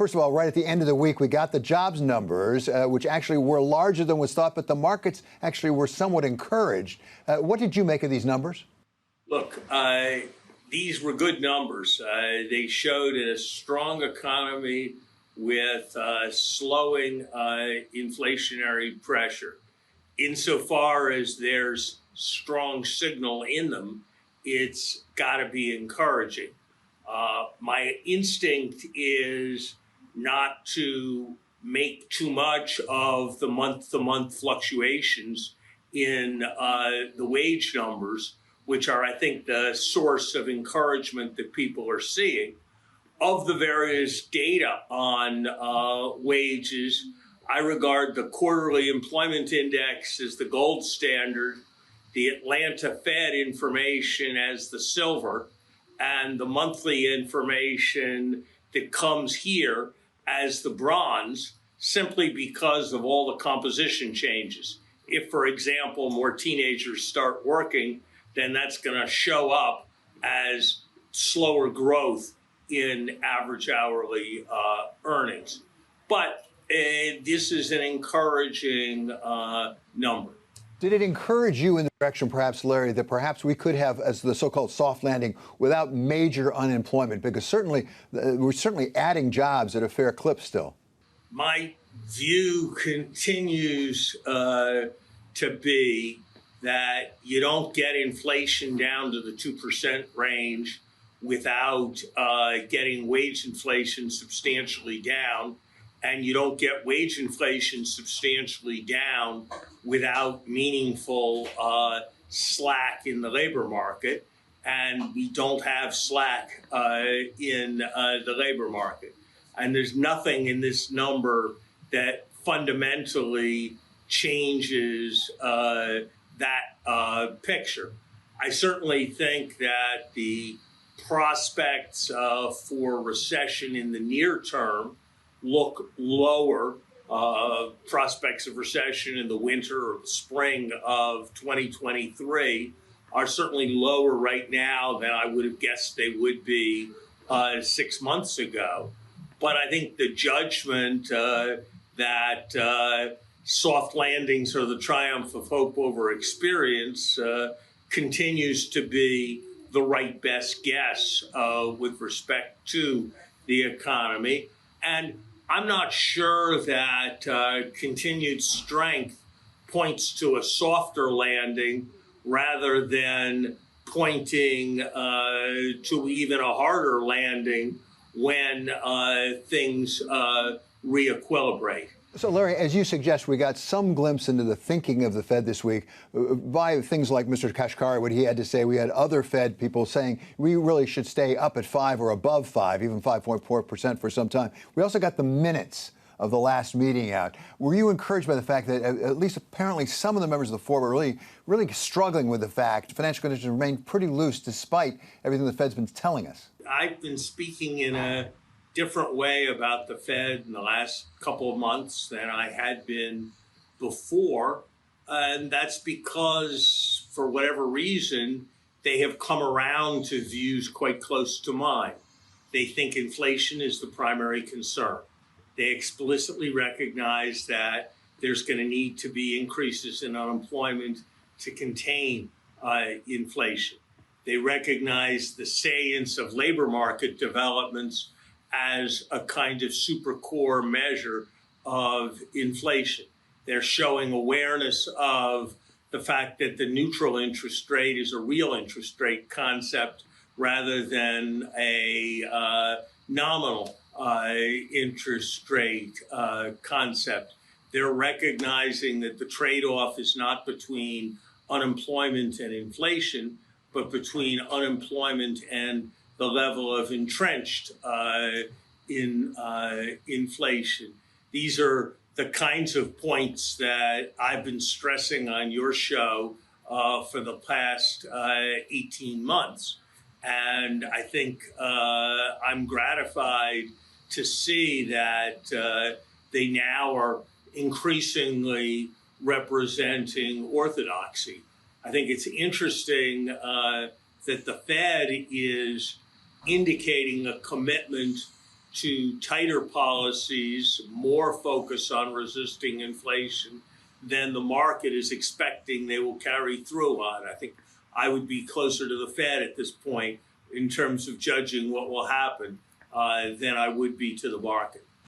First of all, right at the end of the week, we got the jobs numbers, which actually were larger than was thought, but the markets actually were somewhat encouraged. What did you make of these numbers? Look, these were good numbers. They showed a strong economy with slowing inflationary pressure. Insofar as there's strong signal in them, it's got to be encouraging. My instinct is not to make too much of the month-to-month fluctuations in the wage numbers, which are, I think, the source of encouragement that people are seeing. Of the various data on wages, I regard the quarterly employment index as the gold standard, the Atlanta Fed information as the silver, and the monthly information that comes here as the bronze, simply because of all the composition changes. If, for example, more teenagers start working, then that's going to show up as slower growth in average hourly earnings. But this is an encouraging number. Did it encourage you in the direction, perhaps, Larry, that perhaps we could have as the so-called soft landing without major unemployment? Because certainly we're adding jobs at a fair clip still. My view continues to be that you don't get inflation down to the 2% range without getting wage inflation substantially down. And you don't get wage inflation substantially down without meaningful slack in the labor market. And we don't have slack in the labor market. And there's nothing in this number that fundamentally changes that picture. I certainly think that the prospects for recession in the near term look lower. Prospects of recession in the winter or the spring of 2023 are certainly lower right now than I would have guessed they would be 6 months ago. But I think the judgment that soft landings are the triumph of hope over experience continues to be the right best guess with respect to the economy. And I'm not sure that continued strength points to a softer landing rather than pointing to even a harder landing when things re-equilibrate. So, Larry, as you suggest, we got some glimpse into the thinking of the Fed this week by things like Mr. Kashkari, what he had to say. We had other Fed people saying we really should stay up at 5 or above 5, even 5.4% for some time. We also got the minutes of the last meeting out. Were you encouraged by the fact that at least apparently some of the members of the Fed were really struggling with the fact financial conditions remain pretty loose despite everything the Fed's been telling us? I've been speaking in a different way about the Fed in the last couple of months than I had been before. And that's because, for whatever reason, they have come around to views quite close to mine. They think inflation is the primary concern. They explicitly recognize that there's going to need to be increases in unemployment to contain inflation. They recognize the salience of labor market developments as a kind of super core measure of inflation. They're showing awareness of the fact that the neutral interest rate is a real interest rate concept rather than a nominal interest rate concept. They're recognizing that the trade-off is not between unemployment and inflation, but between unemployment and the level of entrenched inflation. These are the kinds of points that I've been stressing on your show for the past 18 months. And I think I'm gratified to see that they now are increasingly representing orthodoxy. I think it's interesting that the Fed is indicating a commitment to tighter policies, more focus on resisting inflation than the market is expecting they will carry through on. I think I would be closer to the Fed at this point in terms of judging what will happen than I would be to the market.